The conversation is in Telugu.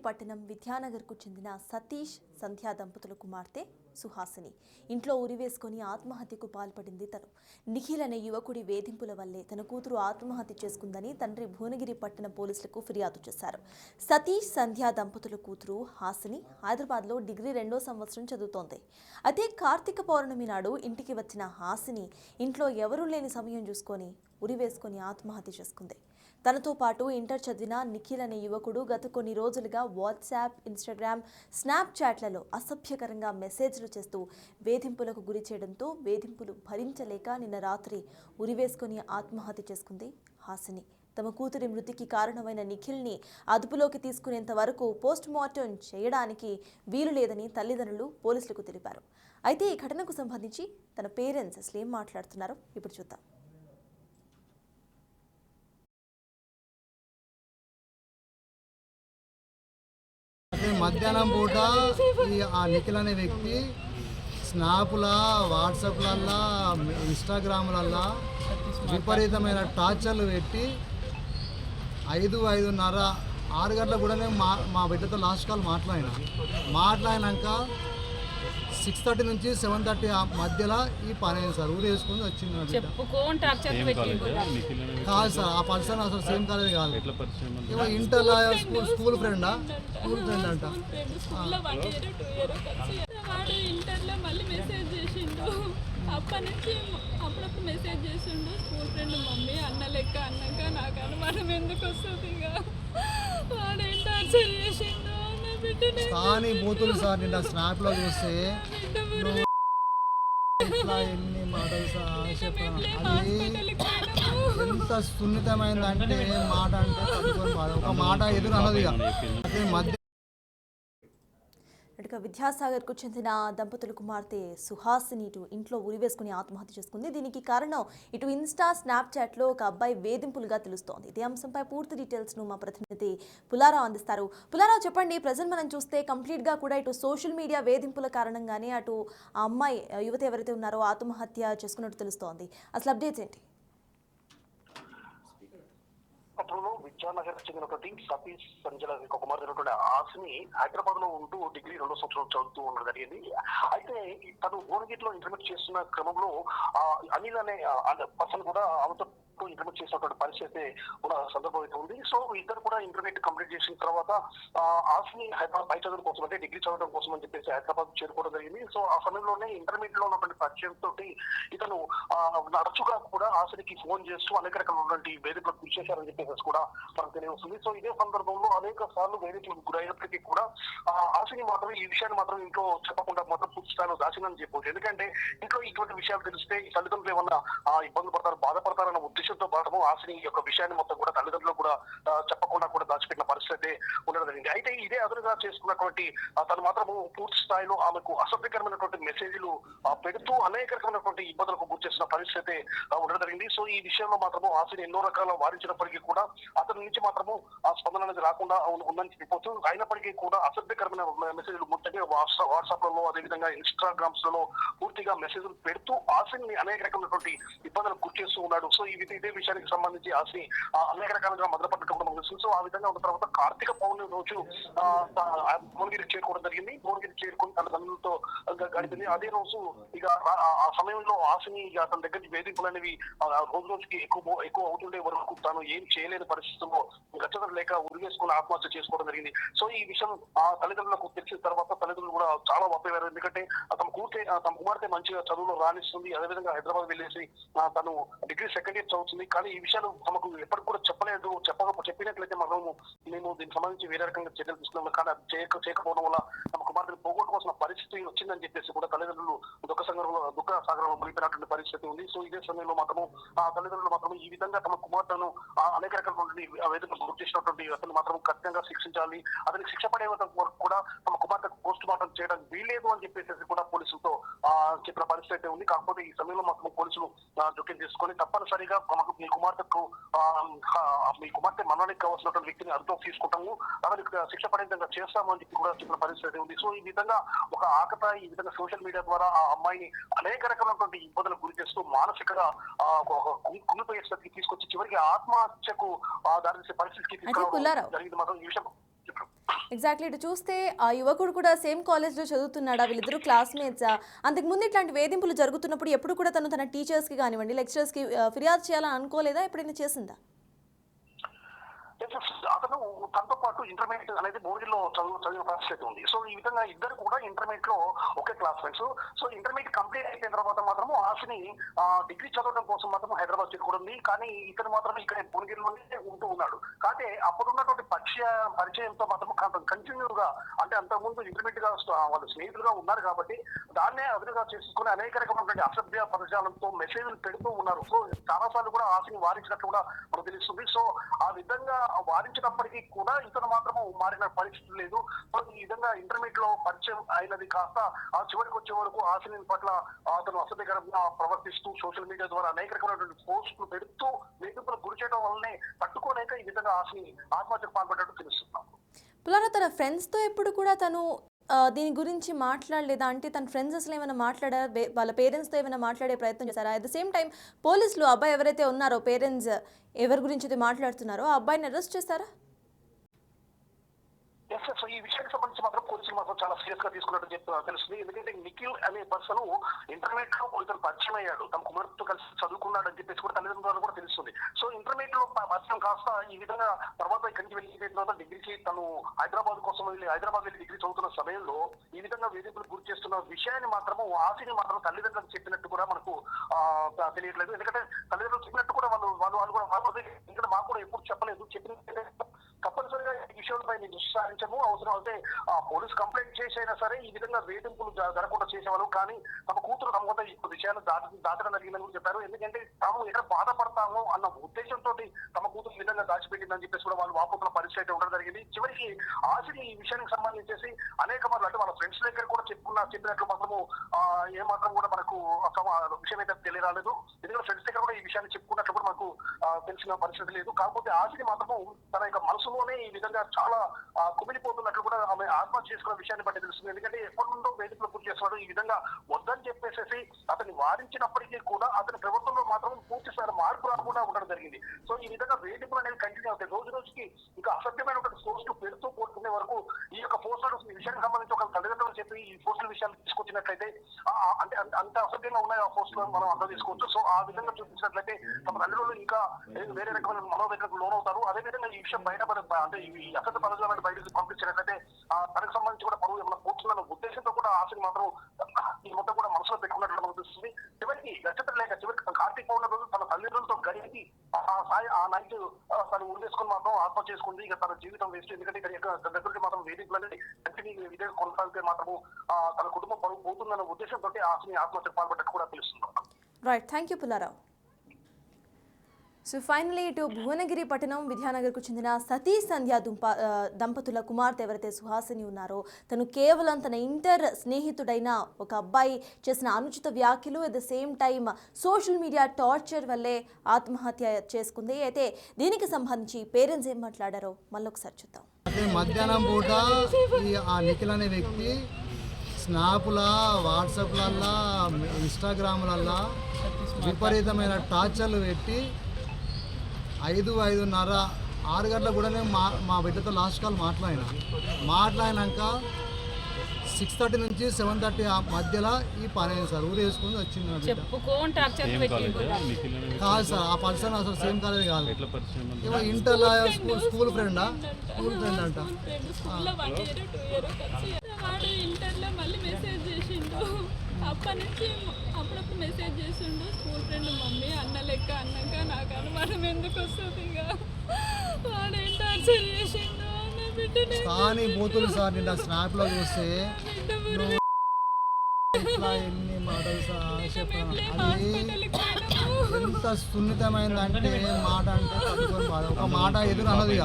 పట్టణం విద్యానగర్కు చెందిన సతీష్ సంధ్యా దంపతుల కుమార్తె సుహాసిని ఇంట్లో ఉరివేసుకొని ఆత్మహత్యకు పాల్పడింది. తను నిఖిల్ అనే యువకుడి వేధింపుల వల్లే తన కూతురు ఆత్మహత్య చేసుకుందని తండ్రి భువనగిరి పట్టణ పోలీసులకు ఫిర్యాదు చేశారు. సతీష్ సంధ్యా దంపతుల కూతురు హాసిని హైదరాబాద్లో డిగ్రీ 2వ సంవత్సరం చదువుతోంది. అయితే కార్తీక పౌర్ణమి నాడు ఇంటికి వచ్చిన హాసిని ఇంట్లో ఎవరూ లేని సమయం చూసుకొని ఉరివేసుకొని ఆత్మహత్య చేసుకుంది. తనతో పాటు ఇంటర్ చదివిన నిఖిల్ అనే యువకుడు గత కొన్ని రోజులుగా వాట్సాప్, ఇన్స్టాగ్రామ్, స్నాప్చాట్లలో అసభ్యకరంగా మెసేజ్లు చేస్తూ వేధింపులకు గురి చేయడంతో వేధింపులు భరించలేక నిన్న రాత్రి ఉరివేసుకొని ఆత్మహత్య చేసుకుంది హాసిని. తమ కూతురి మృతికి కారణమైన నిఖిల్ని అదుపులోకి తీసుకునేంత వరకు పోస్ట్ మార్టం చేయడానికి వీలు లేదని తల్లిదండ్రులు పోలీసులకు తెలిపారు. అయితే ఈ ఘటనకు సంబంధించి తన పేరెంట్స్ అసలు ఏం మాట్లాడుతున్నారో ఇప్పుడు చూద్దాం. మధ్యాహ్నం పూట ఆ నిఖిల్ అనే వ్యక్తి స్నాప్లా, వాట్సాప్లల్లా, ఇన్స్టాగ్రామ్లల్లా విపరీతమైన టార్చర్లు పెట్టి 5:30, 6 గంటలకు కూడా నేను మా బిడ్డతో లాస్ట్ కాల్ మాట్లాడినాక 6:30 నుంచి 7:30 మధ్యలో ఈ పని అయింది సార్. ఊరు వేసుకుని వచ్చింది కాదు సార్. ఆ పర్సన్ అసలు సేమ్ కాలేజ్ కాదు. ఏమో ఇంటర్లో స్కూల్ ఫ్రెండ్ అంట. ఇంటర్లో మళ్ళీ మెసేజ్ చేసిండు. అప్పటి నుంచి అప్పుడప్పుడు మెసేజ్ చేసిండు. స్కూల్ ఫ్రెండ్ మమ్మీ అన్న లెక్క అన్నాక నాకు అనుమానం ఎందుకు వస్తుంది? ఇక వాడు ఏం టార్చర్ చేసిండు కానీ బూతులు సార్. నిన్న స్నాప్లో చూస్తే ఇట్లా ఎన్ని మాటలు సార్ చెప్పాను. అది ఎంత సున్నితమైందంటే మాట అంటే ఒక మాట ఎదురు అన్నది. మధ్య విద్యాసాగర్కు చెందిన దంపతుల కుమార్తె సుహాసిని ఇంట్లో ఉరివేసుకుని ఆత్మహత్య చేసుకుంది. దీనికి కారణం ఇటు ఇన్స్టా, స్నాప్చాట్లో ఒక అబ్బాయి వేధింపులుగా తెలుస్తోంది. ఇదే అంశంపై పూర్తి డీటెయిల్స్ను మా ప్రతినిధి పులారావు అందిస్తారు. పులారావు, చెప్పండి. ప్రజెంట్ మనం చూస్తే కంప్లీట్గా కూడా ఇటు సోషల్ మీడియా వేధింపుల కారణంగానే అటు ఆ అమ్మాయి యువత ఎవరైతే ఉన్నారో ఆత్మహత్య చేసుకున్నట్టు తెలుస్తోంది. అసలు అప్డేట్స్ ఏంటి? పట్టణంలో విద్యానగర్ చెందినటువంటి సతీష్ సంజల కుమార్తె హాసిని హైదరాబాద్ లో ఉంటూ డిగ్రీ 2వ సంవత్సరం చదువుతూ ఉండడం జరిగింది. అయితే తను భువనగిరిలో ఇంటర్మీడియట్ చేస్తున్న క్రమంలో అనిల్ అనే పర్సన్ కూడా ఆమెతో ఇంటర్మీడియట్ చేసినటువంటి పరిస్థితి ఉన్న సందర్భం అయితే ఉంది. సో ఇద్దరు కూడా ఇంటర్మీడియట్ కంప్లీట్ చేసిన తర్వాత హాసిని హైదరాబాద్ పై చదువు కోసం అంటే డిగ్రీ చదవడం కోసం అని చెప్పేసి హైదరాబాద్ చేరుకోవడం జరిగింది. సో ఆ సమయంలోనే ఇంటర్మీడియట్ లో ఉన్నటువంటి పరిచయం తోటి ఇతను తరచుగా కూడా హాసినికి ఫోన్ చేస్తూ అనేక రకమైనటువంటి వేదికలకు గురి చేశారని చెప్పేసి కూడా మనకు తెలియవస్తుంది. సో ఇదే సందర్భంలో అనేక సార్లు వేదికలకు గురైనప్పటికీ కూడా హాసిని మాత్రం ఈ విషయాన్ని మాత్రం ఇంట్లో చెప్పకుండా మాత్రం పూర్తి స్థాయిలో దాచిందని చెప్పవచ్చు. ఎందుకంటే ఇంట్లో ఇటువంటి విషయాలు తెలిస్తే తల్లిదండ్రులు ఏమన్నా ఇబ్బంది పడతారు, బాధపడతారన్న ఉద్దేశంతో పాటు హాసిని యొక్క విషయాన్ని మొత్తం కూడా తల్లిదండ్రులు కూడా చెప్పకుండా కూడా దాచిపెట్టిన పరిస్థితి ఉండడం జరిగింది. అయితే ఇదే అదునుగా చేసుకున్నటువంటి తను మాత్రము పూర్తి స్థాయిలో ఆమెకు అసభ్యకరమైనటువంటి మెసేజ్లు పెడుతూ అనేక రకమైనటువంటి ఇబ్బందులకు గురి చేసిన పరిస్థితి ఉండడం జరిగింది. సో ఈ విషయంలో మాత్రము హాసిని ఎన్నో రకాల వారించినప్పటికీ కూడా అతని నుంచి మాత్రము ఆ స్పందన అనేది రాకుండా ఉందని చెప్పవచ్చు. అయినప్పటికీ కూడా అసభ్యకరమైన మెసేజ్లు ముఖ్యంగా వాట్సాప్ లలో అదేవిధంగా ఇన్స్టాగ్రామ్స్ లలో పూర్తిగా మెసేజ్లు పెడుతూ హాసిని అనేక రకమైనటువంటి ఇబ్బందులకు గురి చేస్తూ ఉన్నాడు. సో ఇదే విషయానికి సంబంధించి హాసిని అనేక రకాలుగా మొదలుపట్టుకోవడం తెలుసు. సో ఆ విధంగా ఉన్న తర్వాత కార్తీక పౌర్ణమి రోజు భువనగిరికి చేరుకోవడం జరిగింది. భువనగిరికి చేరుకుని తన తల్లులతో గడిపింది. అదే రోజు ఇక ఆ సమయంలో హాసిని ఇక తన దగ్గర వేధింపులు అనేవి రోజు రోజుకి ఎక్కువ అవుతుండే వరకు తాను ఏం చేయలేని పరిస్థితుల్లో గచ్చతలు లేక ఉరివేసుకుని ఆత్మహత్య చేసుకోవడం జరిగింది. సో ఈ విషయం ఆ తల్లిదండ్రులకు తెలిసిన తర్వాత తల్లిదండ్రులు కూడా చాలా వాపోయారు. ఎందుకంటే తమ కుమార్తె మంచిగా చదువులో రాణిస్తుంది, అదేవిధంగా హైదరాబాద్ వెళ్ళేసి తను డిగ్రీ 2nd ఇయర్ చదువుతుంది. కానీ ఈ విషయాలు తమకు ఎప్పటికి కూడా చెప్పలేదు. చెప్పినట్లయితే మేము దీనికి సంబంధించి వేరే రకంగా చర్యలు తీసుకున్నాం. కానీ అది చేయకపోవడం వల్ల తమ కుమార్తెను పోగొట్టుకోవాల్సిన పరిస్థితి వచ్చిందని చెప్పేసి కూడా తల్లిదండ్రులు దుఃఖ సాగరంలో మునిగిపోయినటువంటి పరిస్థితి ఉంది. సో ఇదే సమయంలో మాత్రము ఆ తల్లిదండ్రులు మాత్రం ఈ విధంగా తమ కుమార్తెను అనేక రకాలైనటువంటి వేదికలు గుర్తు చేసినటువంటి అతను మాత్రం ఖచ్చితంగా శిక్షించాలి, అతనికి శిక్ష పడే వరకు కూడా తమ కుమార్తెకు పోస్ట్ మార్టం చేయడానికి వీల్లేదు అని చెప్పేసి కూడా పోలీసులతో చెప్పిన పరిస్థితి ఉంది. కాకపోతే ఈ సమయంలో మాత్రం పోలీసులు జోక్యం చేసుకొని తప్పనిసరిగా మీ కుమార్తె మరణానికి కావాల్సినటువంటి వ్యక్తిని అదుపులోకి తీసుకుంటాము, అతనికి శిక్ష పడే విధంగా చేస్తామని చెప్పి కూడా చెప్పిన పరిస్థితి ఉంది. సో ఈ విధంగా ఒక ఆకతాయి ఈ విధంగా సోషల్ మీడియా ద్వారా ఆ అమ్మాయిని అనేక రకమైనటువంటి ఇబ్బందులకు గురి చేస్తూ మానసికంగా కుంగిపోయే స్థితికి తీసుకొచ్చి చివరికి ఆత్మహత్యకు దారితీసే పరిస్థితికి తీసుకురావడం జరిగింది. మాత్రం ఈ విషయం ఎగ్జాక్ట్లీ ఇటు చూస్తే ఆ యువకుడు కూడా సేమ్ కాలేజ్లో చదువుతున్నాడా, వీళ్ళిద్దరూ క్లాస్మేట్సా? అంతకుముందు ఇట్లాంటి వేధింపులు జరుగుతున్నప్పుడు ఎప్పుడు కూడా తన టీచర్స్కి కానివ్వండి, లెక్చరర్స్కి ఫిర్యాదు చేయాలని అనుకోలేదా? ఎప్పుడైనా చేసిందా? అతను తనతో పాటు ఇంటర్మీడియట్ అనేది భోగిలో చదివిన పరిస్థితి ఉంది. సో ఈ విధంగా ఇద్దరు కూడా ఇంటర్మీడియట్ లో ఒకే class friends. So intermediate complete అయిపోయిన తర్వాత మాత్రము ఆశని డిగ్రీ చదవడం కోసం మాత్రం హైదరాబాద్ చేరుకుంది. కానీ ఇతను మాత్రం ఇక్కడ భువనగిరిలోనే ఉంటూ ఉన్నాడు. కాకపోతే అప్పుడున్నటువంటి పరిచయంతో మాత్రం కంటిన్యూగా, అంటే అంతకుముందు ఇంటర్మీడియట్ గా వాళ్ళు స్నేహితులుగా ఉన్నారు కాబట్టి దాన్నే అదునుగా చేసుకుని అనేక రకమైనటువంటి అసభ్య పదజాలంతో మెసేజ్లు పెడుతూ ఉన్నారు. సో చాలా సార్లు కూడా ఆశని వారించినట్లు కూడా మనకు తెలుస్తుంది. సో ఆ విధంగా వారించినప్పటికీ కూడా ఇతను మాత్రము మారిన పరిస్థితి లేదు. ఈ విధంగా ఇంటర్మీడియట్ లో పరిచయం అయినది కాస్త ఆ చివరికి వచ్చే వరకు ఆశని పట్ల అతను అసభ్యకరంగా ప్రవర్తిస్తూ సోషల్ మీడియా ద్వారా అనేక రకమైనటువంటి పోస్టులు పెడుతూ వేధింపులకు గురి చేయడం వల్లనే తట్టుకోలేక ఈ విధంగా ఆశని ఆత్మహత్యకు పాల్పడ్డట్టు తెలుస్తున్నాం. పులారా, తన ఫ్రెండ్స్తో ఎప్పుడు కూడా తను దీని గురించి మాట్లాడలేదా? అంటే తన ఫ్రెండ్స్ అసలు ఏమైనా మాట్లాడారా? వాళ్ళ పేరెంట్స్తో ఏమైనా మాట్లాడే ప్రయత్నం చేశారా? అట్ ద సేమ్ టైం పోలీసులు అబ్బాయి ఎవరైతే ఉన్నారో, పేరెంట్స్ ఎవరి గురించి అయితే మాట్లాడుతున్నారో ఆ అబ్బాయిని అరెస్ట్ చేశారా? సో ఈ విషయానికి సంబంధించి మాత్రం పోలీసులు మాత్రం చాలా సీరియస్ గా తీసుకున్నట్టు తెలుస్తుంది. ఎందుకంటే నిఖిల్ అనే పర్సన్ ఇంటర్మీడియట్ లో ఇతను పరిచయం అయ్యాడు, తమ కుమార్తెతో కలిసి చదువుకున్నాడు అని చెప్పేసి కూడా తల్లిదండ్రులు కూడా తెలుస్తుంది. సో ఇంటర్మీడియట్ లో పరిచయం కాస్త ఈ విధంగా తర్వాత ఇక్కడికి వెళ్ళిన తర్వాత డిగ్రీకి తను హైదరాబాద్ కోసం హైదరాబాద్ వెళ్ళి డిగ్రీ చదువుతున్న సమయంలో ఈ విధంగా వేధింపులు గురి చేస్తున్న విషయాన్ని మాత్రము ఆశని మాత్రం తల్లిదండ్రులకు చెప్పినట్టు కూడా మనకు తెలియట్లేదు. ఎందుకంటే తల్లిదండ్రులు చెప్పినట్టు కూడా వాళ్ళు కూడా ఎందుకంటే మాకు కూడా ఎప్పుడు చెప్పలేదు. చెప్పిన తప్పనిసరిగా ఈ విషయంపై దృష్టి సారించము, అవసరం అయితే పోలీస్ కంప్లైంట్ చేసైనా సరే ఈ విధంగా వేధింపులు జరగకుండా చేసేవాళ్ళు. కానీ తమ కూతురు తమ వద్ద ఈ విషయాన్ని దాచడం జరిగిందని కూడా చెప్పారు. ఎందుకంటే తాము ఎక్కడ బాధపడతామో అన్న ఉద్దేశంతో తమ కూతురు ఈ విధంగా దాచిపెట్టిందని చెప్పేసి కూడా వాళ్ళు వాపోతున్న పరిస్థితి ఉండడం జరిగింది. చివరికి ఆశని ఈ విషయానికి సంబంధించేసి అనేక మార్లు అంటే వాళ్ళ ఫ్రెండ్స్ దగ్గర కూడా చెప్పినట్లు మాత్రము ఏమాత్రం కూడా మనకు విషయం అయితే తెలియరాలేదు. ఎందుకంటే ఫ్రెండ్స్ దగ్గర కూడా ఈ విషయాన్ని చెప్పుకున్నట్లు కూడా మనకు తెలిసిన పరిస్థితి లేదు. కాకపోతే ఆశని మాత్రము తన యొక్క మనసులోనే ఈ విధంగా చాలా కుమిలిపోతున్నట్లు కూడా ఆమె ఆత్మహత్య చేసుకున్న విషయాన్ని బట్టి తెలుస్తుంది. ఎందుకంటే ఎప్పటి నుండో వేదికలు పూర్తి చేస్తున్నాడు. ఈ విధంగా వద్దని చెప్పేసి అతన్ని వారించినప్పటికీ కూడా అతని ప్రభుత్వంలో మాత్రం పూర్తి స్థాయి మార్పు రాకుండా ఉండడం జరిగింది. సో ఈ విధంగా వేదికలు అనేది కంటిన్యూ అవుతాయి. రోజు రోజుకి ఇంకా అసభ్యమైన పోస్టులు పెడుతూ పోతున్న వరకు ఈ యొక్క పోస్టులు ఈ విషయానికి సంబంధించి ఒక తల్లిదండ్రులు చెప్పి ఈ పోస్టుల విషయాలు తీసుకొచ్చినట్లయితే అంటే అంత అసభ్యంగా ఉన్నాయి ఆ పోస్టులు మనం అర్థం చేసుకోవచ్చు. సో ఆ విధంగా చూపించినట్లయితే తమ తల్లిదండ్రులు ఇంకా వేరే రకమైన మనోవేదనకు లోనవుతారు. అదేవిధంగా ఈ విషయం బయటపడ అంటే ఈ అసభ్య పదజాలను బయటకు పంపించినట్లయితే తనకు సంబంధించి కూడా పరువు ఏమైనా పోతుందన్న ఉద్దేశంతో కూడా ఆశని మాత్రం ఈ మొత్తం కూడా మనసులో పెట్టుకున్నట్లు మనకు తెలుస్తుంది. చివరికి నక్షత్రం లేక చివరికి కార్తీక పౌర్ణమి రోజు తన తల్లిదండ్రులతో గడిపి ఆ నైట్ తను ఉండేసుకుని మాత్రం ఆత్మహత్య చేసుకుంది. ఇక తన జీవితం వేస్ట్. ఎందుకంటే ఇక్కడ దగ్గర మాత్రం వేదికలు అనేది కంటిన్యూ ఇదే కొనసాగితే మాత్రము తన కుటుంబం పరువు పోతుందన్న ఉద్దేశంతో ఆశని ఆత్మహత్యకు పాల్పడ్డట్టు కూడా తెలుస్తుంది. Right, thank you Pullarao. So finally ఇటు భువనగిరి పట్టణం విద్యానగర్కు చెందిన సతీష్ సంధ్యా దంపతుల కుమార్తె ఎవరైతే సుహాసిని ఉన్నారో తను కేవలం తన ఇంటర్ స్నేహితుడైన ఒక అబ్బాయి చేసిన అనుచిత వ్యాఖ్యలు at the same time social media torture వల్లే ఆత్మహత్య చేసుకుంది. అయితే దీనికి సంబంధించి పేరెంట్స్ ఏం మాట్లాడారో మళ్ళీ ఒకసారి చూద్దాం. మధ్యాహ్నం పూట ఆ నిఖిల్ అనే వ్యక్తి స్నాప్లా, వాట్సాప్లల్లా, ఇన్స్టాగ్రామ్లల్లా విపరీతమైన టార్చర్లు పెట్టి 5:30, 6 గంటలకు కూడా మా బిడ్డతో లాస్ట్ కాల్ మాట్లాడినాక 6:30 నుంచి 7:30 మధ్యలో ఈ పని అయింది సార్. ఊరు వేసుకుని వచ్చింది కాదు సార్. ఆ పర్సన్ అసలు సేమ్ కాలేజ్ కాదు. ఇవ ఇంటర్లో స్కూల్ ఫ్రెండ్ అంట. ఇంటర్లో మళ్ళీ మెసేజ్ చేసిండు. అప్పటి నుంచి అప్పుడప్పుడు మెసేజ్ చేసిండు. స్కూల్ ఫ్రెండ్ మమ్మీ అన్న లెక్క అన్నాక నాకు అనుమానం ఎందుకు వస్తుంది? వాడేం టార్చర్ చేసిండు నా బిడ్డని. కానీ బూతులు సార్ నిన్న స్నాప్లో చూస్తే ఎన్ని మాటలు సార్ చెప్పాను. అది ఎంత సున్నితమైందంటే మాట అంటే ఒక మాట ఎదురు అన్నది.